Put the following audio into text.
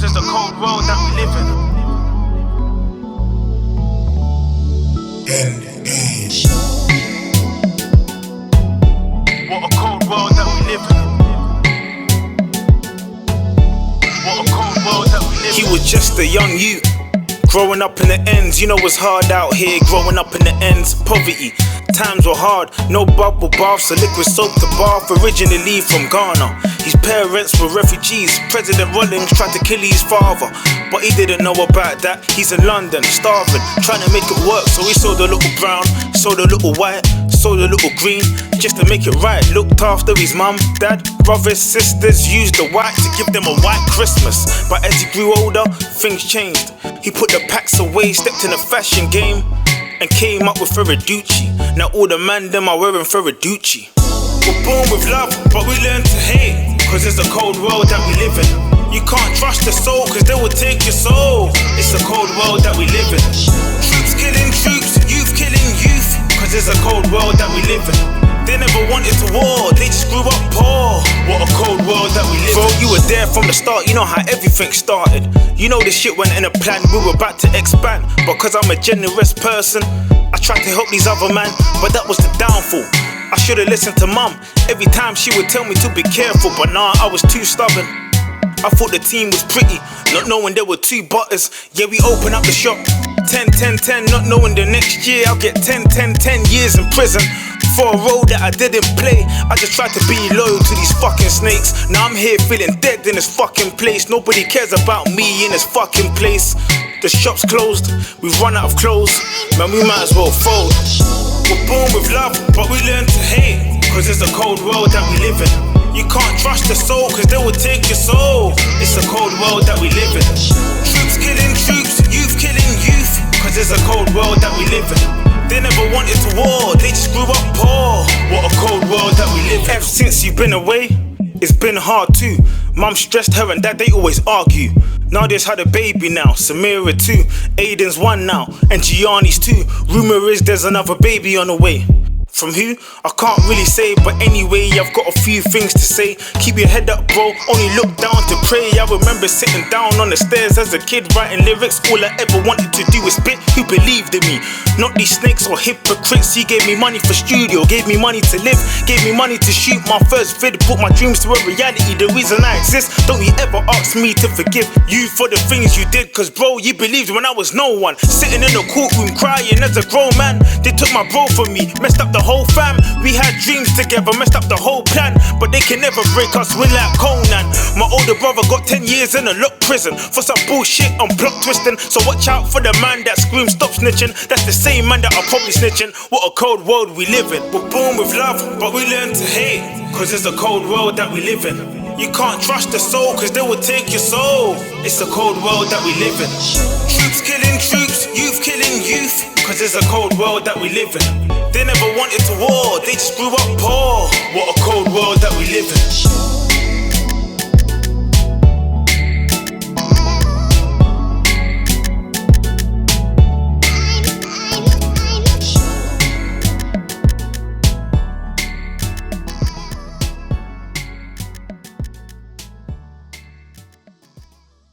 Cause it's a cold world that we live in. What a cold world that we live in. What a cold world that we live in. He was just a young youth, growing up in the ends. You know it's hard out here, growing up in the ends. Poverty, times were hard, no bubble baths or liquid soap to bath. Originally from Ghana, his parents were refugees. President Rawlings tried to kill his father, but he didn't know about that. He's in London, starving, trying to make it work. So he sold a little brown, sold a little white, sold a little green, just to make it right. Looked after his mum, dad, brothers, sisters. Used the white to give them a white Christmas. But as he grew older, things changed. He put the packs away, stepped in the fashion game, and came up with Ferraducci. Now all the man them are wearing Ferraducci. We're born with love, but we learn to hate. Cause it's a cold world that we live in. You can't trust the soul, cause they will take your soul. It's a cold world that we live in. Troops killing troops, youth killing youth. Cause it's a cold world that we live in. They never wanted to war, they just grew up poor. What a cold world that we live in. Bro, you were there from the start, you know how everything started. You know this shit went in a plan, we were about to expand. But cause I'm a generous person, I tried to help these other man, but that was the downfall. I should've listened to mum. Every time she would tell me to be careful, but nah, I was too stubborn. I thought the team was pretty, not knowing there were two butters. Yeah, we open up the shop, 10, 10, 10, not knowing the next year I'll get 10, 10, 10 years in prison. For a role that I didn't play, I just tried to be loyal to these fucking snakes. Now I'm here feeling dead in this fucking place. Nobody cares about me in this fucking place. The shop's closed, we've run out of clothes. Man, we might as well fold. We're born with love, but we learn to hate. Cause it's a cold world that we live in. You can't trust the soul, cause they will take your soul. It's a cold world that we live in. Troops killing troops, youth killing youth. Cause it's a cold world that we live in. They never wanted to war, they just grew up poor. What a cold world that we live in. Ever since you've been away, it's been hard too. Mum stressed her and dad, they always argue. Nadia's had a baby now, Samira too. Aiden's one now, and Gianni's two. Rumour is there's another baby on the way. From who? I can't really say, but anyway, I've got a few things to say. Keep your head up, bro, only look down to pray. I remember sitting down on the stairs as a kid, writing lyrics. All I ever wanted to do was spit. Who believed in me? Not these snakes or hypocrites. He gave me money for studio, gave me money to live, gave me money to shoot my first vid, put my dreams to a reality. The reason I exist, don't you ever ask me to forgive you for the things you did. Cause bro, you believed when I was no one. Sitting in the courtroom crying as a grown man. They took my bro from me, messed up the whole fam. We had dreams together, messed up the whole plan. But they can never break us, we're like Conan. My older brother got 10 years in a locked prison for some bullshit on plot twisting. So watch out for the man that screams stop snitching. That's the same man that are probably snitching. What a cold world we live in. We're born with love, but we learn to hate. Cause it's a cold world that we live in. You can't trust the soul, cause they will take your soul. It's a cold world that we live in. Troops killing troops, youth killing youth. Cause it's a cold world that we live in. They never wanted to war, they just grew up poor. What a cold world that we live in.